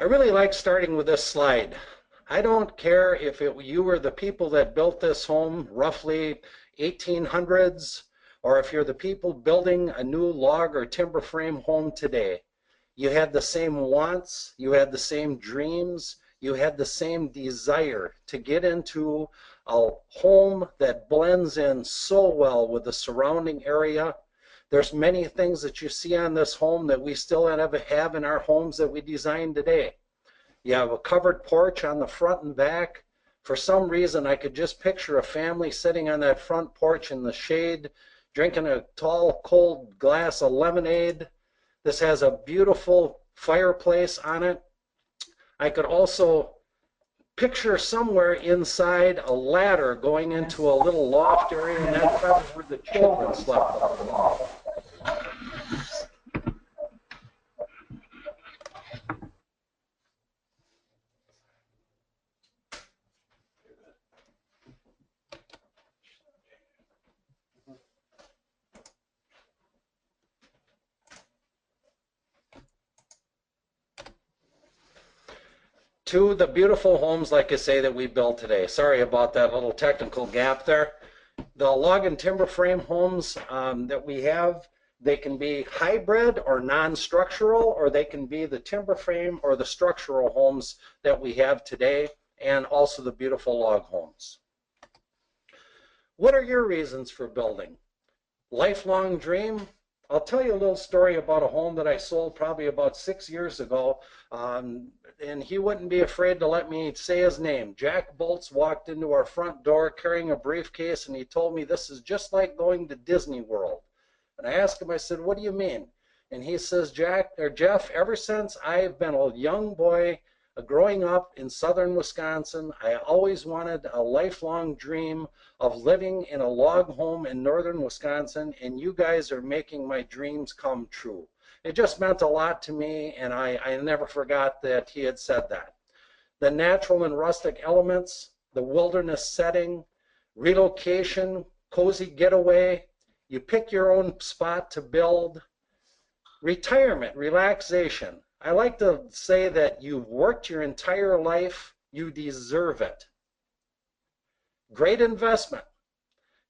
I really like starting with this slide. I don't care if you were the people that built this home roughly 1800s, or if you're the people building a new log or timber frame home today. You had the same wants, you had the same dreams, you had the same desire to get into a home that blends in so well with the surrounding area. There's many things that you see on this home that we still have in our homes that we designed today. You have a covered porch on the front and back. For some reason, I could just picture a family sitting on that front porch in the shade, drinking a tall, cold glass of lemonade. This has a beautiful fireplace on it. I could also picture somewhere inside a ladder going into a little loft area, and that's probably where the children slept up the loft. To the beautiful homes, like I say, that we built today. Sorry about that little technical gap there. The log and timber frame homes that we have, they can be hybrid or non-structural, or they can be the timber frame or the structural homes that we have today, and also the beautiful log homes. What are your reasons for building? Lifelong dream? I'll tell you a little story about a home that I sold probably about 6 years ago, and he wouldn't be afraid to let me say his name. Jack Bolts walked into our front door carrying a briefcase, and he told me, "This is just like going to Disney World." And I asked him, I said, "What do you mean?" And he says, Jeff, ever since I've been a young boy growing up in southern Wisconsin, I always wanted a lifelong dream of living in a log home in northern Wisconsin, and you guys are making my dreams come true. It just meant a lot to me, and I never forgot that he had said that. The natural and rustic elements, the wilderness setting, relocation, cozy getaway, you pick your own spot to build, retirement, relaxation. I like to say that you've worked your entire life, you deserve it. Great investment.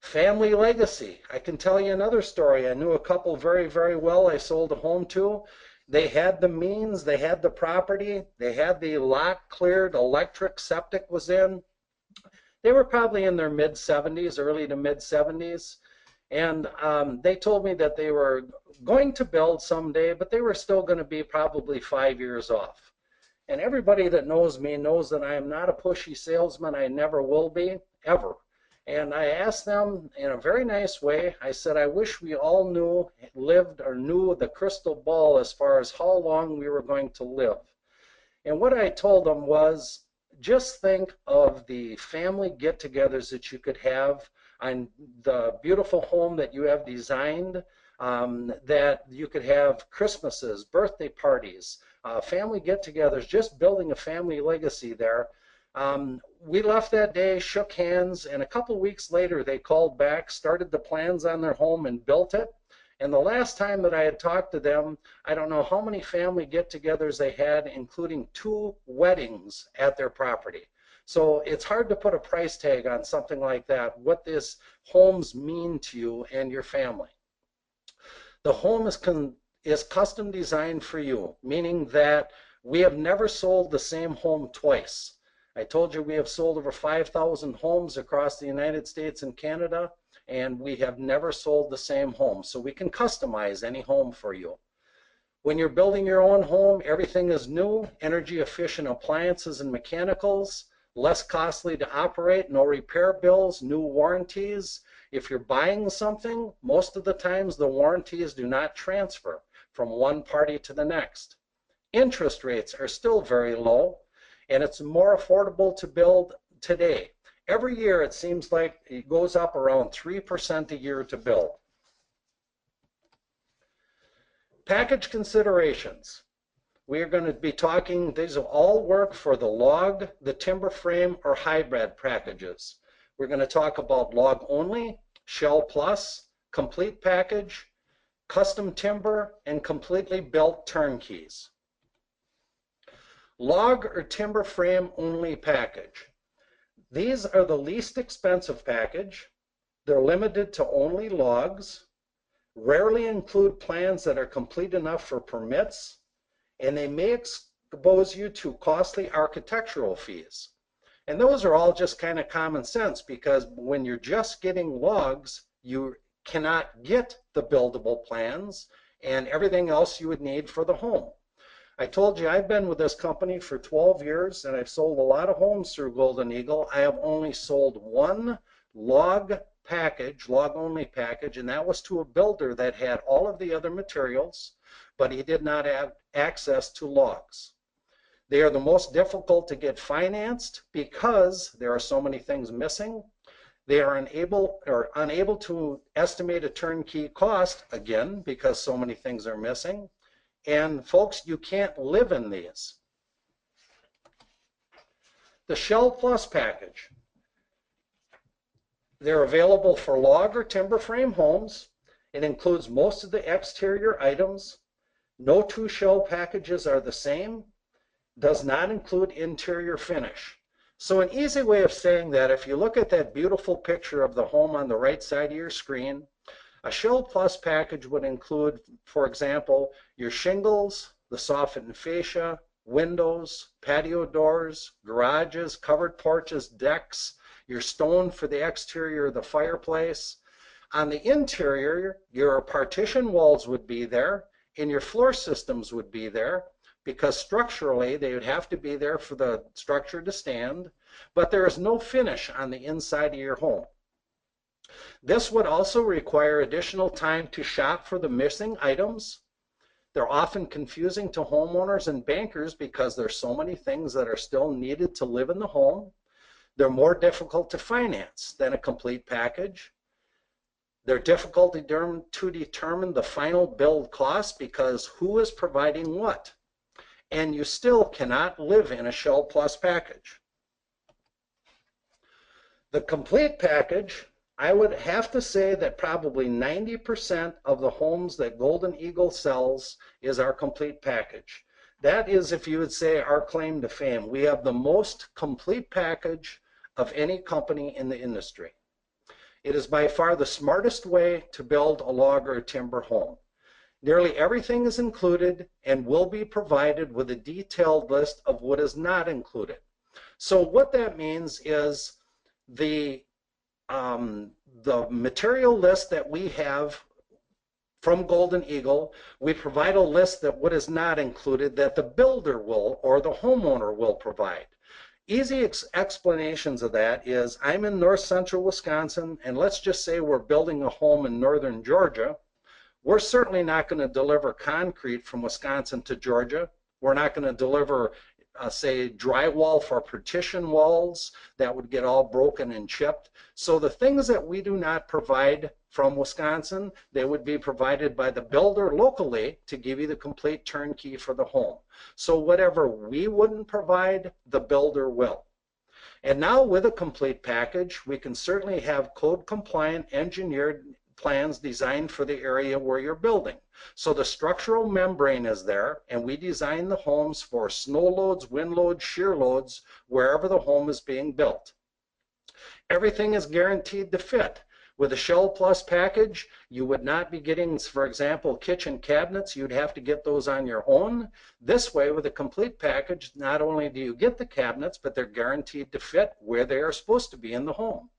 Family legacy. I can tell you another story. I knew a couple very, very well I sold a home to. They had the means, they had the property, they had the lot cleared, electric, septic was in. They were probably in their mid-70s, early to mid-70s. And they told me that they were going to build someday, but they were still going to be probably 5 years off. And everybody that knows me knows that I am not a pushy salesman. I never will be, ever. And I asked them in a very nice way, I said, I wish we all knew the crystal ball as far as how long we were going to live. And what I told them was, just think of the family get-togethers that you could have on the beautiful home that you have designed, that you could have Christmases, birthday parties, family get-togethers, just building a family legacy there. We left that day, shook hands, and a couple weeks later they called back, started the plans on their home and built it. And the last time that I had talked to them, I don't know how many family get-togethers they had, including 2 weddings at their property. So it's hard to put a price tag on something like that, what this homes mean to you and your family. The home is custom designed for you, meaning that we have never sold the same home twice. I told you we have sold over 5,000 homes across the United States and Canada, and we have never sold the same home. So we can customize any home for you. When you're building your own home, everything is new, energy efficient appliances and mechanicals, less costly to operate, no repair bills, new warranties. If you're buying something, most of the times the warranties do not transfer from one party to the next. Interest rates are still very low, and it's more affordable to build today. Every year it seems like it goes up around 3% a year to build. Package considerations. We are going to be talking, these will all work for the log, the timber frame, or hybrid packages. We're going to talk about log only, shell plus, complete package, custom timber, and completely built turnkeys. Log or timber frame only package. These are the least expensive package. They're limited to only logs, rarely include plans that are complete enough for permits, and they may expose you to costly architectural fees. And those are all just kind of common sense, because when you're just getting logs, you cannot get the buildable plans and everything else you would need for the home. I told you I've been with this company for 12 years and I've sold a lot of homes through Golden Eagle. I have only sold one log package, log only package, and that was to a builder that had all of the other materials, but he did not have access to logs. They are the most difficult to get financed because there are so many things missing. They are unable to estimate a turnkey cost, again, because so many things are missing. And folks, you can't live in these. The Shell Plus package. They're available for log or timber frame homes. It includes most of the exterior items. No two shell packages are the same. Does not include interior finish. So an easy way of saying that, if you look at that beautiful picture of the home on the right side of your screen, a Shell Plus package would include, for example, your shingles, the softened fascia, windows, patio doors, garages, covered porches, decks, your stone for the exterior of the fireplace. On the interior, your partition walls would be there, and your floor systems would be there, because structurally they would have to be there for the structure to stand, but there is no finish on the inside of your home. This would also require additional time to shop for the missing items. They're often confusing to homeowners and bankers because there's so many things that are still needed to live in the home. They're more difficult to finance than a complete package. They're difficult to determine the final build cost because who is providing what? And you still cannot live in a Shell Plus package. The complete package, I would have to say that probably 90% of the homes that Golden Eagle sells is our complete package. That is, if you would say, our claim to fame. We have the most complete package of any company in the industry. It is by far the smartest way to build a log or a timber home. Nearly everything is included and will be provided with a detailed list of what is not included. So what that means is the material list that we have from Golden Eagle, we provide a list that what is not included that the builder will or the homeowner will provide. Easy explanations of that is, I'm in north central Wisconsin, and let's just say we're building a home in northern Georgia. We're certainly not going to deliver concrete from Wisconsin to Georgia. We're not going to deliver, say, drywall for partition walls that would get all broken and chipped. So the things that we do not provide from Wisconsin, they would be provided by the builder locally to give you the complete turnkey for the home. So whatever we wouldn't provide, the builder will. And now with a complete package, we can certainly have code compliant engineered plans designed for the area where you're building. So the structural membrane is there, and we design the homes for snow loads, wind loads, shear loads, wherever the home is being built. Everything is guaranteed to fit. With a Shell Plus package, you would not be getting, for example, kitchen cabinets. You'd have to get those on your own. This way, with a complete package, not only do you get the cabinets, but they're guaranteed to fit where they are supposed to be in the home.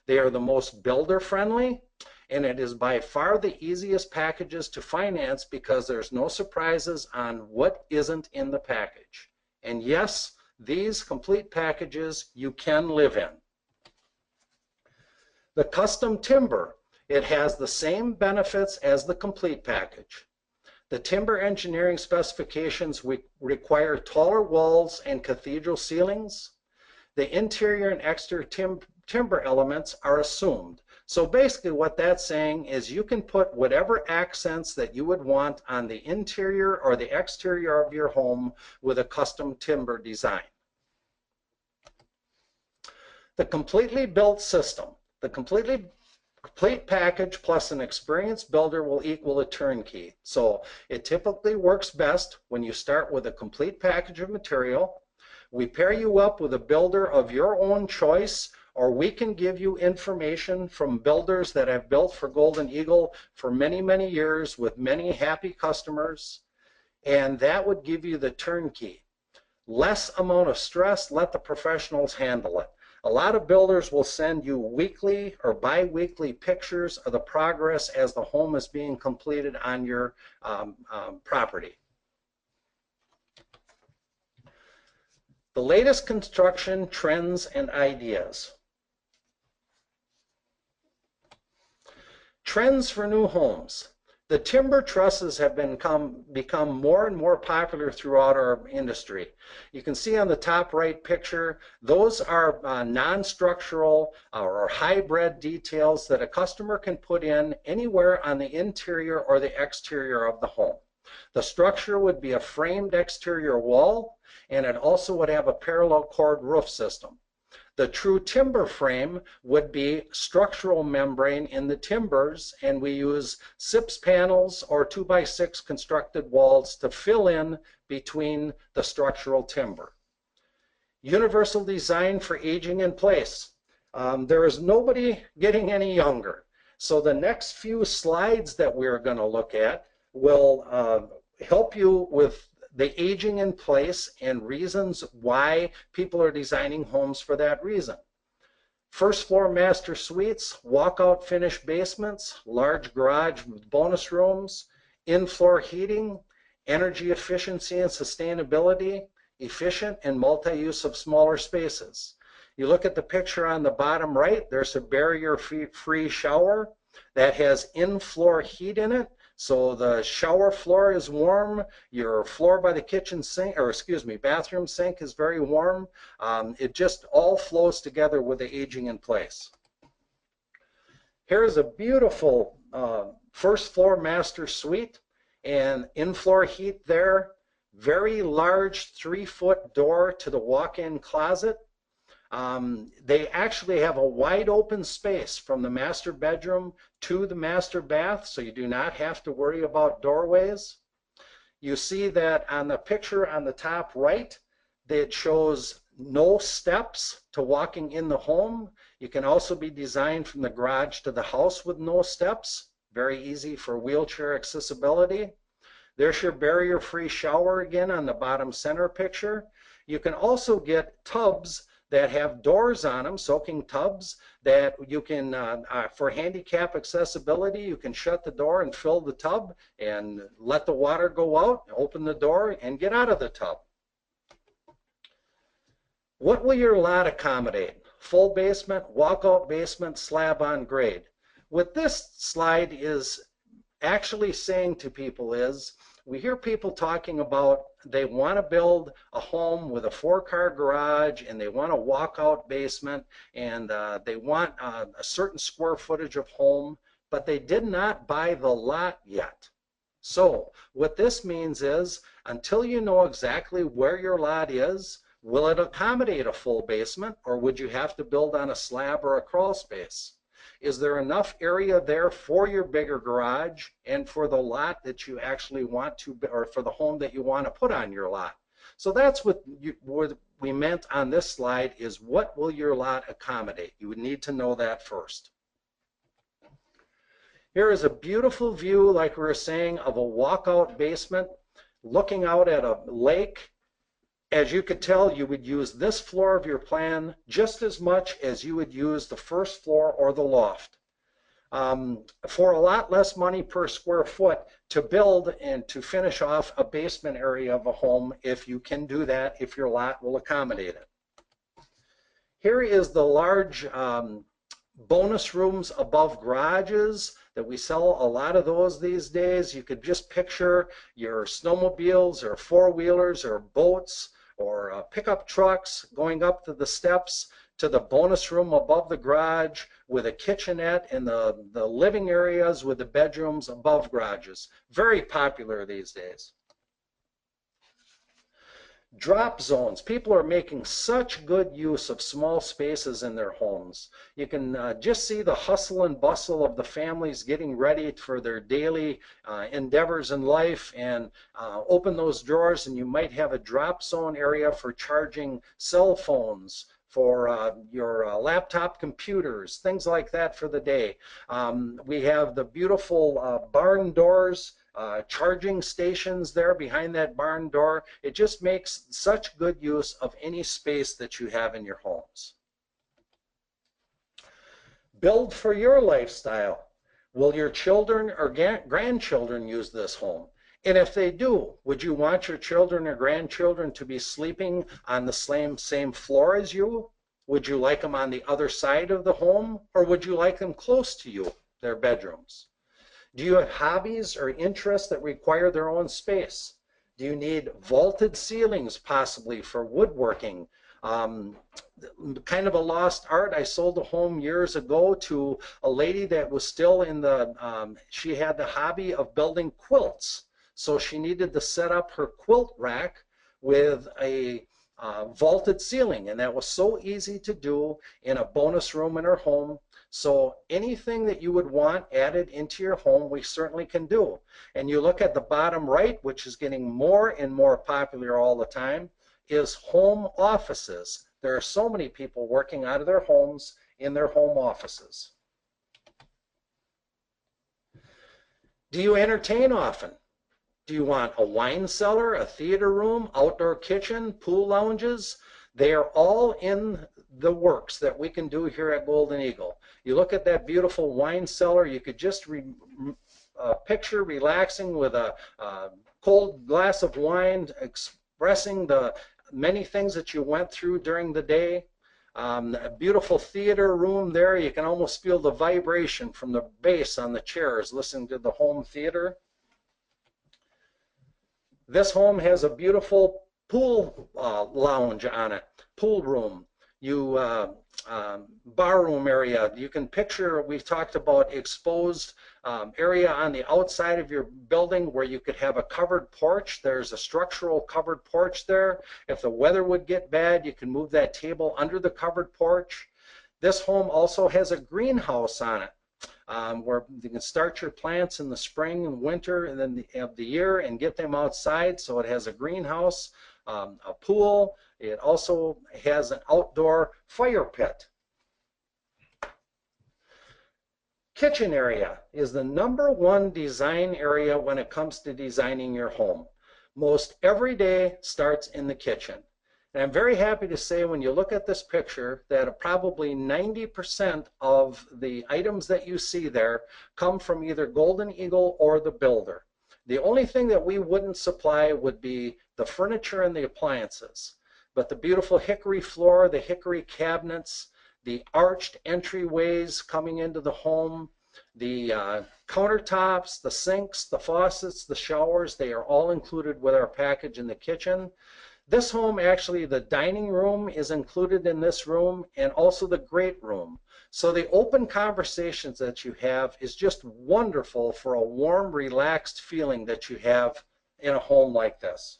They are the most builder friendly, and it is by far the easiest packages to finance because there's no surprises on what isn't in the package. And yes, these complete packages you can live in. The custom timber, it has the same benefits as the complete package. The timber engineering specifications require taller walls and cathedral ceilings. The interior and exterior timber elements are assumed. So basically what that's saying is you can put whatever accents that you would want on the interior or the exterior of your home with a custom timber design. The completely built system. The completely complete package plus an experienced builder will equal a turnkey. So it typically works best when you start with a complete package of material. We pair you up with a builder of your own choice, or we can give you information from builders that have built for Golden Eagle for many, many years with many happy customers, and that would give you the turnkey. Less amount of stress, let the professionals handle it. A lot of builders will send you weekly or bi-weekly pictures of the progress as the home is being completed on your property. The latest construction trends and ideas. Trends for new homes. The timber trusses have become more and more popular throughout our industry. You can see on the top right picture, those are non-structural or hybrid details that a customer can put in anywhere on the interior or the exterior of the home. The structure would be a framed exterior wall, and it also would have a parallel cord roof system. The true timber frame would be structural membrane in the timbers, and we use SIPS panels or 2x6 constructed walls to fill in between the structural timber. Universal design for aging in place. There is nobody getting any younger. So the next few slides that we're going to look at will help you with the aging in place and reasons why people are designing homes for that reason. First floor master suites, walkout finished basements, large garage with bonus rooms, in-floor heating, energy efficiency and sustainability, efficient and multi-use of smaller spaces. You look at the picture on the bottom right, there's a barrier-free shower that has in-floor heat in it. So the shower floor is warm, your floor by the kitchen sink, or excuse me, bathroom sink is very warm. It just all flows together with the aging in place. Here's a beautiful first floor master suite and in-floor heat there. Very large 3-foot door to the walk-in closet. They actually have a wide open space from the master bedroom to the master bath, so you do not have to worry about doorways. You see that on the picture on the top right, that shows no steps to walking in the home. You can also be designed from the garage to the house with no steps. Very easy for wheelchair accessibility. There's your barrier-free shower again on the bottom center picture. You can also get tubs that have doors on them, soaking tubs, that you can, for handicap accessibility, you can shut the door and fill the tub and let the water go out, open the door and get out of the tub. What will your lot accommodate? Full basement, walkout basement, slab on grade. What this slide is actually saying to people is, we hear people talking about they want to build a home with a 4-car garage and they want a walkout basement and they want a certain square footage of home, but they did not buy the lot yet. So what this means is, until you know exactly where your lot is, will it accommodate a full basement, or would you have to build on a slab or a crawl space? Is there enough area there for your bigger garage and for the lot that you actually want to, or for the home that you want to put on your lot? So that's what we meant on this slide, is what will your lot accommodate? You would need to know that first. Here is a beautiful view, like we were saying, of a walkout basement looking out at a lake. As you could tell, you would use this floor of your plan just as much as you would use the first floor or the loft. For a lot less money per square foot to build and to finish off a basement area of a home, if you can do that, if your lot will accommodate it. Here is the large bonus rooms above garages that we sell a lot of those these days. You could just picture your snowmobiles or four-wheelers or boats or pickup trucks going up to the steps to the bonus room above the garage with a kitchenette and the living areas with the bedrooms above garages. Very popular these days. Drop zones. People are making such good use of small spaces in their homes. You can just see the hustle and bustle of the families getting ready for their daily endeavors in life, and open those drawers and you might have a drop zone area for charging cell phones, for your laptop computers, things like that for the day. We have the beautiful barn doors, charging stations there behind that barn door. It just makes such good use of any space that you have in your homes. Build for your lifestyle. Will your children or grandchildren use this home? And if they do, would you want your children or grandchildren to be sleeping on the same floor as you? Would you like them on the other side of the home, or would you like them close to you, their bedrooms? Do you have hobbies or interests that require their own space? Do you need vaulted ceilings possibly for woodworking? Kind of a lost art. I sold a home years ago to a lady that was still in the, she had the hobby of building quilts. So she needed to set up her quilt rack with a vaulted ceiling, and that was so easy to do in a bonus room in her home. So anything that you would want added into your home, we certainly can do. And you look at the bottom right, which is getting more and more popular all the time, is home offices. There are so many people working out of their homes in their home offices. Do you entertain often? Do you want a wine cellar, a theater room, outdoor kitchen, pool lounges? They are all in the works that we can do here at Golden Eagle. You look at that beautiful wine cellar, you could just picture relaxing with a cold glass of wine, expressing the many things that you went through during the day. A beautiful theater room there. You can almost feel the vibration from the bass on the chairs listening to the home theater. This home has a beautiful pool lounge on it, pool room. Bar room area. You can picture, we've talked about exposed area on the outside of your building where you could have a covered porch. There's a structural covered porch there. If the weather would get bad, you can move that table under the covered porch. This home also has a greenhouse on it, where you can start your plants in the spring and winter and then of the year and get them outside. So it has a greenhouse, a pool. It also has an outdoor fire pit. Kitchen area is the #1 design area when it comes to designing your home. Most every day starts in the kitchen. And I'm very happy to say when you look at this picture that probably 90% of the items that you see there come from either Golden Eagle or the builder. The only thing that we wouldn't supply would be the furniture and the appliances. But the beautiful hickory floor, the hickory cabinets, the arched entryways coming into the home, the countertops, the sinks, the faucets, the showers, they are all included with our package in the kitchen. This home, actually, the dining room is included in this room, and also the great room. So the open conversations that you have is just wonderful for a warm, relaxed feeling that you have in a home like this.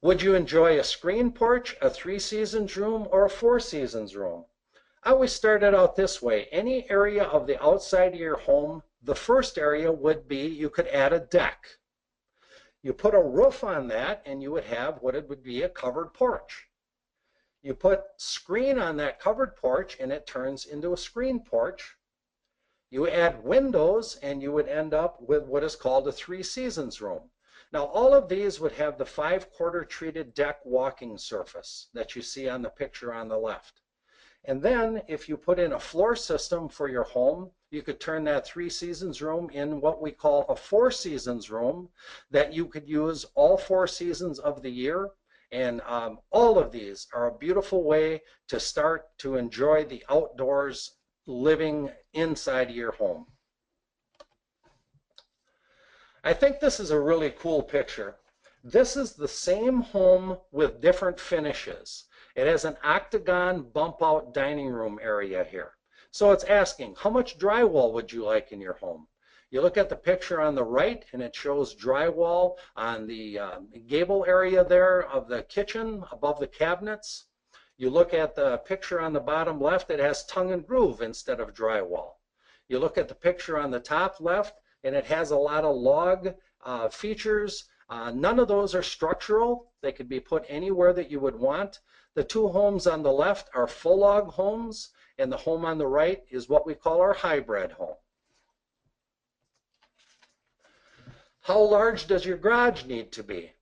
Would you enjoy a screen porch, a 3-seasons room, or a 4-seasons room? I always started out this way. Any area of the outside of your home, the first area would be you could add a deck. You put a roof on that and you would have what it would be a covered porch. You put screen on that covered porch and it turns into a screen porch. You add windows and you would end up with what is called a 3-seasons room. Now all of these would have the 5-quarter treated deck walking surface that you see on the picture on the left. And then if you put in a floor system for your home, you could turn that 3-seasons room in what we call a 4-seasons room that you could use all 4 seasons of the year. And all of these are a beautiful way to start to enjoy the outdoors living inside of your home. I think this is a really cool picture. This is the same home with different finishes. It has an octagon bump out dining room area here. So it's asking, how much drywall would you like in your home? You look at the picture on the right and it shows drywall on the gable area there of the kitchen above the cabinets. You look at the picture on the bottom left, it has tongue and groove instead of drywall. You look at the picture on the top left and it has a lot of log features. None of those are structural. They could be put anywhere that you would want. The two homes on the left are full log homes, and the home on the right is what we call our hybrid home. How large does your garage need to be?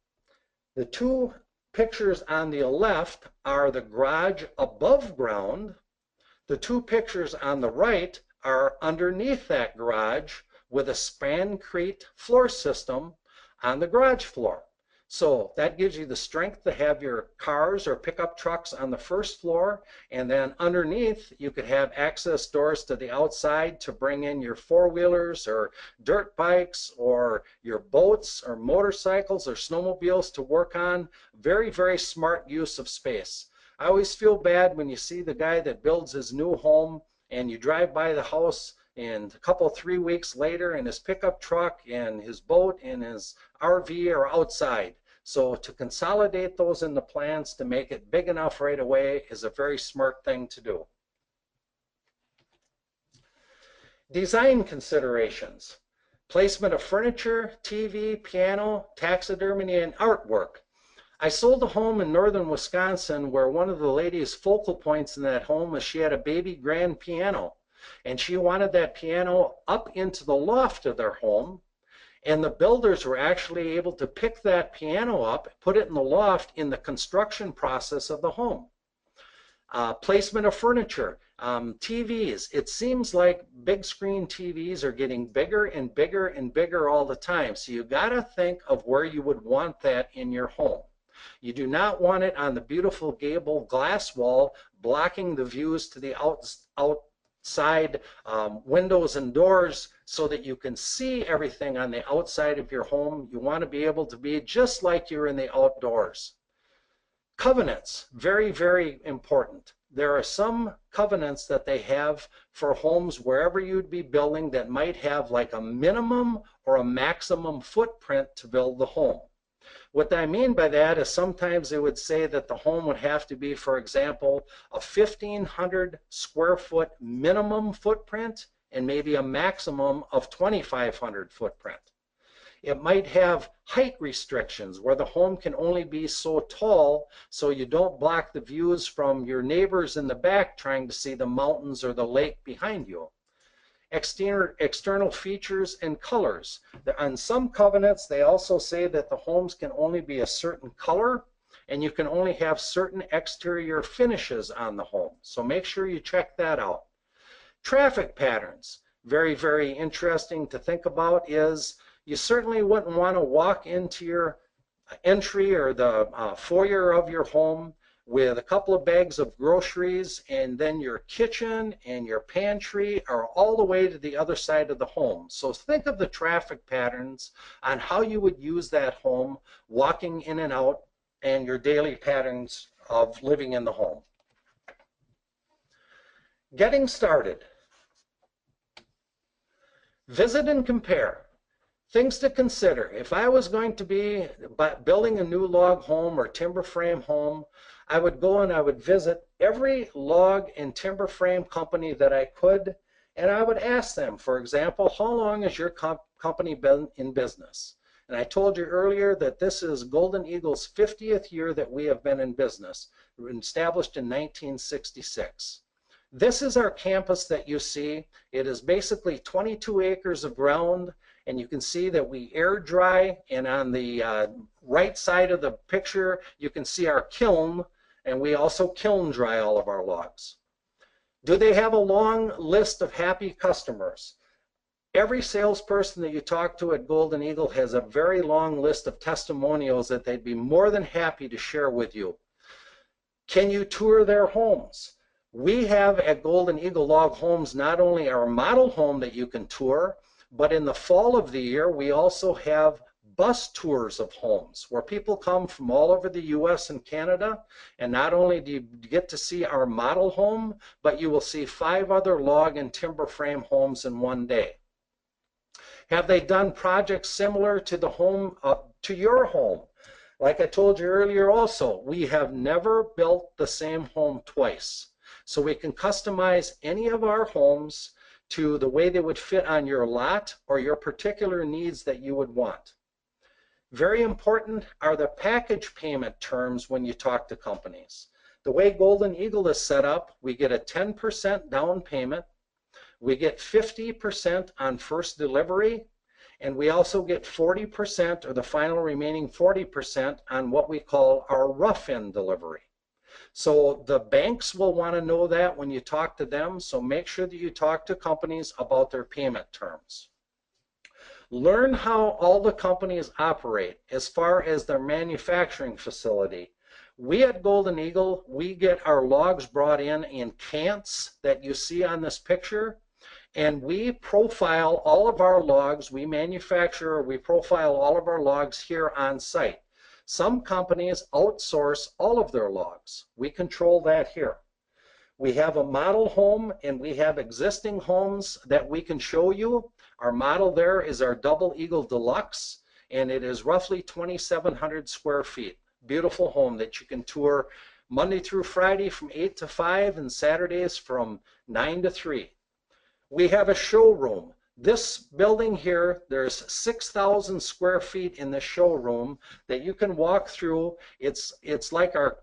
The two pictures on the left are the garage above ground. The two pictures on the right are underneath that garage with a Spancrete floor system on the garage floor. So that gives you the strength to have your cars or pickup trucks on the first floor, and then underneath you could have access doors to the outside to bring in your four-wheelers or dirt bikes or your boats or motorcycles or snowmobiles to work on. Very, very smart use of space. I always feel bad when you see the guy that builds his new home and you drive by the house and a couple, 3 weeks later, and his pickup truck and his boat and his RV are outside. So to consolidate those in the plans to make it big enough right away is a very smart thing to do. Design considerations. Placement of furniture, TV, piano, taxidermy, and artwork. I sold a home in northern Wisconsin where one of the ladies' focal points in that home was she had a baby grand piano. And she wanted that piano up into the loft of their home, and the builders were actually able to pick that piano up, put it in the loft in the construction process of the home. Placement of furniture, TVs. It seems like big screen TVs are getting bigger and bigger and bigger all the time, so you got to think of where you would want that in your home. You do not want it on the beautiful gable glass wall blocking the views to the outside windows and doors so that you can see everything on the outside of your home. You want to be able to be just like you're in the outdoors. Covenants, very, very important. There are some covenants that they have for homes wherever you'd be building that might have like a minimum or a maximum footprint to build the home. What I mean by that is sometimes they would say that the home would have to be, for example, a 1,500 square foot minimum footprint and maybe a maximum of 2,500 footprint. It might have height restrictions where the home can only be so tall so you don't block the views from your neighbors in the back trying to see the mountains or the lake behind you. External features and colors. On some covenants, they also say that the homes can only be a certain color and you can only have certain exterior finishes on the home. So make sure you check that out. Traffic patterns. Very, very interesting to think about is you certainly wouldn't want to walk into your entry or the foyer of your home with a couple of bags of groceries and then your kitchen and your pantry are all the way to the other side of the home. So think of the traffic patterns on how you would use that home, walking in and out, and your daily patterns of living in the home. Getting started. Visit and compare. Things to consider. If I was going to be building a new log home or timber frame home, I would go and I would visit every log and timber frame company that I could, and I would ask them, for example, how long has your company been in business? And I told you earlier that this is Golden Eagle's 50th year that we have been in business, established in 1966. This is our campus that you see. It is basically 22 acres of ground, and you can see that we air dry, and on the right side of the picture you can see our kiln, and we also kiln dry all of our logs. Do they have a long list of happy customers? Every salesperson that you talk to at Golden Eagle has a very long list of testimonials that they'd be more than happy to share with you. Can you tour their homes? We have at Golden Eagle Log Homes not only our model home that you can tour, but in the fall of the year we also have bus tours of homes where people come from all over the US and Canada, and not only do you get to see our model home, but you will see 5 other log and timber frame homes in one day. Have they done projects similar to the home, to your home? Like I told you earlier also, we have never built the same home twice. So we can customize any of our homes to the way they would fit on your lot or your particular needs that you would want. Very important are the package payment terms when you talk to companies. The way Golden Eagle is set up, we get a 10% down payment, we get 50% on first delivery, and we also get 40% or the final remaining 40% on what we call our rough-in delivery. So the banks will want to know that when you talk to them, so make sure that you talk to companies about their payment terms. Learn how all the companies operate as far as their manufacturing facility. We at Golden Eagle, we get our logs brought in cants that you see on this picture, and we profile all of our logs. We manufacture, we profile all of our logs here on site. Some companies outsource all of their logs. We control that here. We have a model home and we have existing homes that we can show you. Our model there is our Double Eagle Deluxe, and it is roughly 2,700 square feet. Beautiful home that you can tour Monday through Friday from 8 to 5 and Saturdays from 9 to 3. We have a showroom. This building here, there's 6,000 square feet in the showroom that you can walk through. It's like our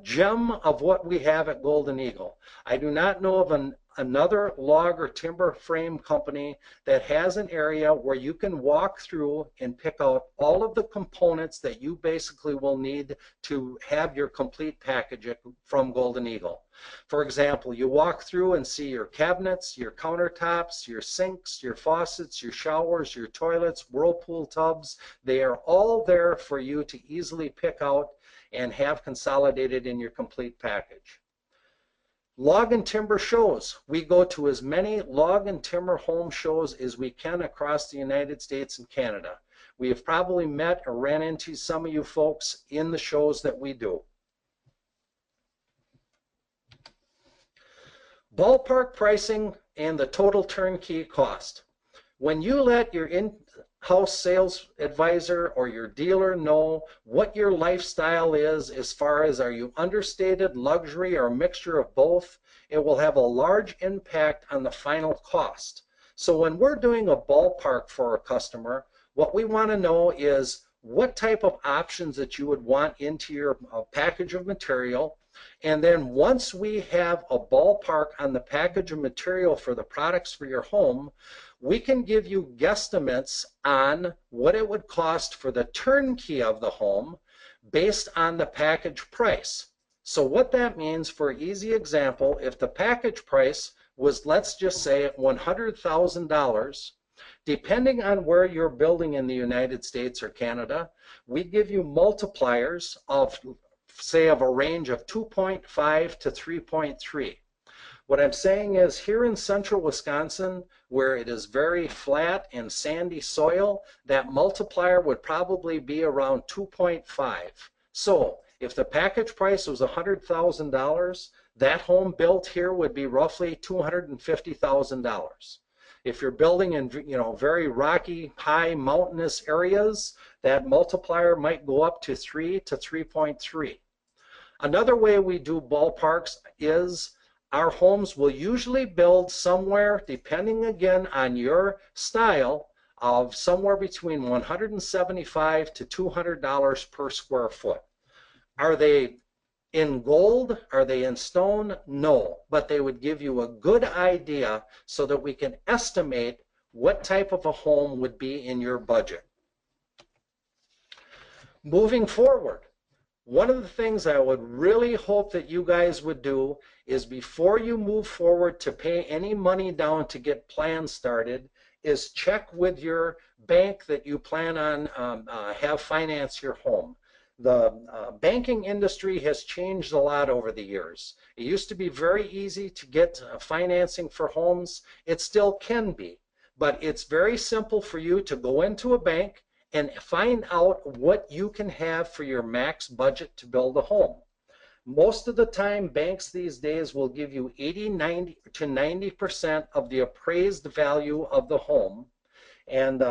gem of what we have at Golden Eagle. I do not know of another log or timber frame company that has an area where you can walk through and pick out all of the components that you basically will need to have your complete package from Golden Eagle. For example, you walk through and see your cabinets, your countertops, your sinks, your faucets, your showers, your toilets, whirlpool tubs. They are all there for you to easily pick out and have consolidated in your complete package. Log and timber shows. We go to as many log and timber home shows as we can across the United States and Canada. We have probably met or ran into some of you folks in the shows that we do. Ballpark pricing and the total turnkey cost. When you let your in-house sales advisor or your dealer know what your lifestyle is as far as are you understated, luxury, or a mixture of both, it will have a large impact on the final cost. So when we're doing a ballpark for a customer, what we want to know is what type of options that you would want into your package of material. And then once we have a ballpark on the package of material for the products for your home, we can give you guesstimates on what it would cost for the turnkey of the home based on the package price. So what that means, for an easy example, if the package price was, let's just say, $100,000, depending on where you're building in the United States or Canada, we give you multipliers of, say, of a range of 2.5 to 3.3. What I'm saying is, here in central Wisconsin, where it is very flat and sandy soil, that multiplier would probably be around 2.5. So if the package price was $100,000, that home built here would be roughly $250,000. If you're building in, very rocky, high mountainous areas, that multiplier might go up to 3 to 3.3. Another way we do ballparks is our homes will usually build somewhere, depending again on your style, of somewhere between $175 to $200 per square foot. Are they in gold? Are they in stone? No, but they would give you a good idea so that we can estimate what type of a home would be in your budget. Moving forward, one of the things I would really hope that you guys would do is, before you move forward to pay any money down to get plans started, is check with your bank that you plan on have finance your home. The banking industry has changed a lot over the years. It used to be very easy to get financing for homes. It still can be, but it's very simple for you to go into a bank and find out what you can have for your max budget to build a home. Most of the time, banks these days will give you 80, 90 to 90% of the appraised value of the home. And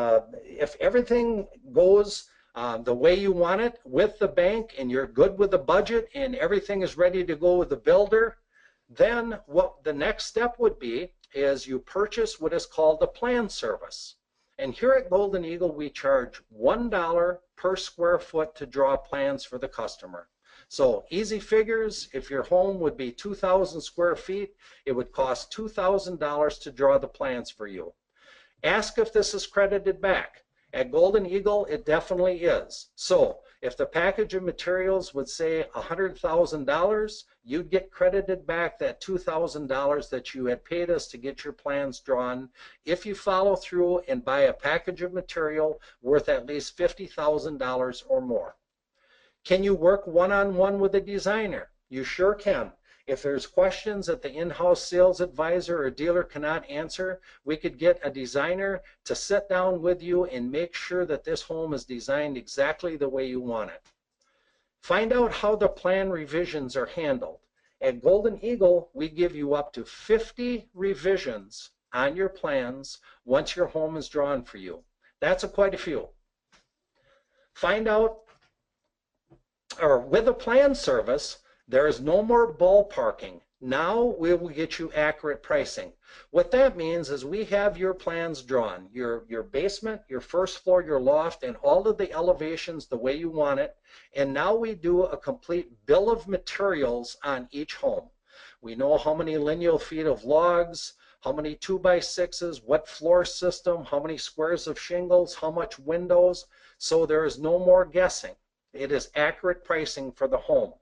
if everything goes the way you want it with the bank and you're good with the budget and everything is ready to go with the builder, then what the next step would be is you purchase what is called a plan service. And here at Golden Eagle, we charge $1 per square foot to draw plans for the customer. So easy figures, if your home would be 2,000 square feet, it would cost $2,000 to draw the plans for you. Ask if this is credited back. At Golden Eagle, it definitely is. So if the package of materials would say $100,000, you'd get credited back that $2,000 that you had paid us to get your plans drawn if you follow through and buy a package of material worth at least $50,000 or more. Can you work one-on-one with a designer? You sure can. If there's questions that the in-house sales advisor or dealer cannot answer, we could get a designer to sit down with you and make sure that this home is designed exactly the way you want it. Find out how the plan revisions are handled. At Golden Eagle, we give you up to 50 revisions on your plans once your home is drawn for you. That's quite a few. Find out, or with a plan service, there is no more ballparking. Now we will get you accurate pricing. What that means is we have your plans drawn, your basement, your first floor, your loft, and all of the elevations the way you want it. And now we do a complete bill of materials on each home. We know how many lineal feet of logs, how many 2x6s, what floor system, how many squares of shingles, how much windows. So there is no more guessing. It is accurate pricing for the home.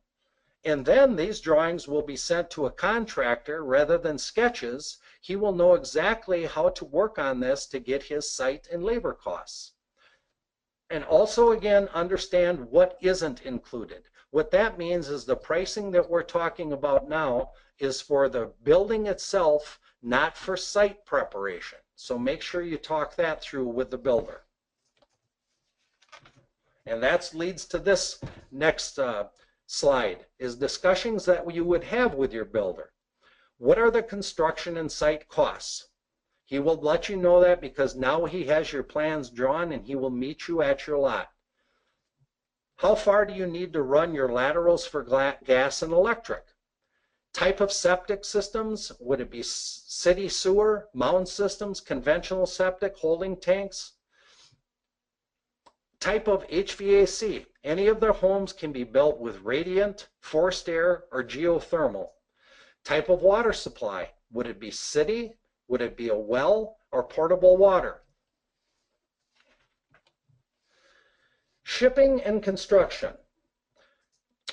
And then these drawings will be sent to a contractor rather than sketches. He will know exactly how to work on this to get his site and labor costs. And also, again, understand what isn't included. What that means is the pricing that we're talking about now is for the building itself, not for site preparation. So make sure you talk that through with the builder. And that leads to this next slide, is discussions that you would have with your builder. What are the construction and site costs? He will let you know that because now he has your plans drawn and he will meet you at your lot. How far do you need to run your laterals for gas and electric? Type of septic systems, would it be city sewer, mound systems, conventional septic, holding tanks? Type of HVAC. Any of their homes can be built with radiant, forced air, or geothermal. Type of water supply. Would it be city? Would it be a well or portable water? Shipping and construction.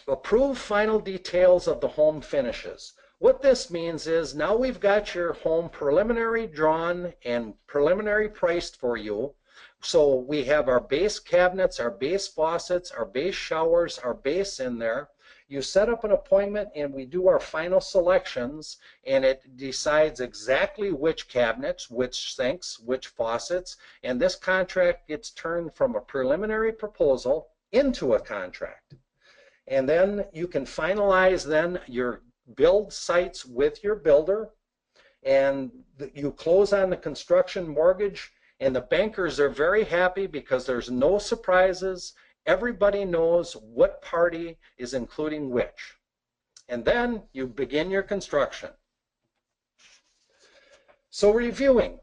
Approve final details of the home finishes. What this means is now we've got your home preliminary drawn and preliminary priced for you. So we have our base cabinets, our base faucets, our base showers, our base in there. You set up an appointment and we do our final selections, and it decides exactly which cabinets, which sinks, which faucets, and this contract gets turned from a preliminary proposal into a contract. And then you can finalize then your build sites with your builder, and you close on the construction mortgage. And the bankers are very happy because there's no surprises. Everybody knows what party is including which. And then you begin your construction. So reviewing,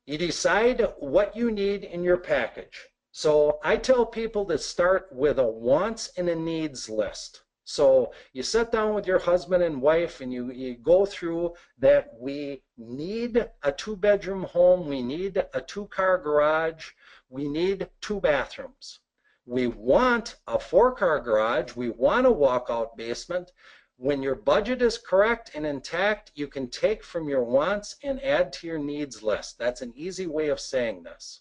you decide what you need in your package. So I tell people to start with a wants and a needs list. So you sit down with your husband and wife and you go through that we need a 2-bedroom home, we need a 2-car garage, we need 2 bathrooms. We want a 4-car garage, we want a walkout basement. When your budget is correct and intact, you can take from your wants and add to your needs list. That's an easy way of saying this.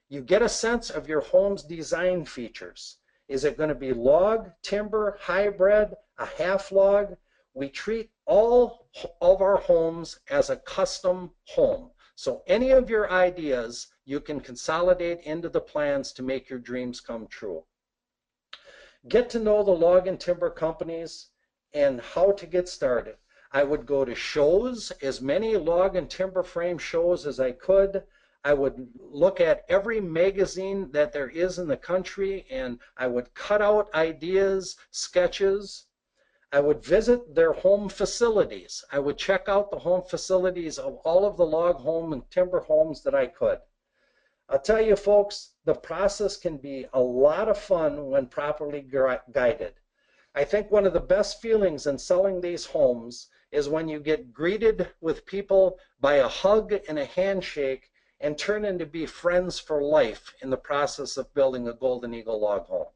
You get a sense of your home's design features. Is it going to be log, timber, hybrid, a half log? We treat all of our homes as a custom home. So any of your ideas you can consolidate into the plans to make your dreams come true. Get to know the log and timber companies and how to get started. I would go to shows, as many log and timber frame shows as I could. I would look at every magazine that there is in the country, and I would cut out ideas, sketches. I would visit their home facilities. I would check out the home facilities of all of the log home and timber homes that I could. I'll tell you folks, the process can be a lot of fun when properly guided. I think one of the best feelings in selling these homes is when you get greeted with people by a hug and a handshake and turn into be friends for life in the process of building a Golden Eagle log home.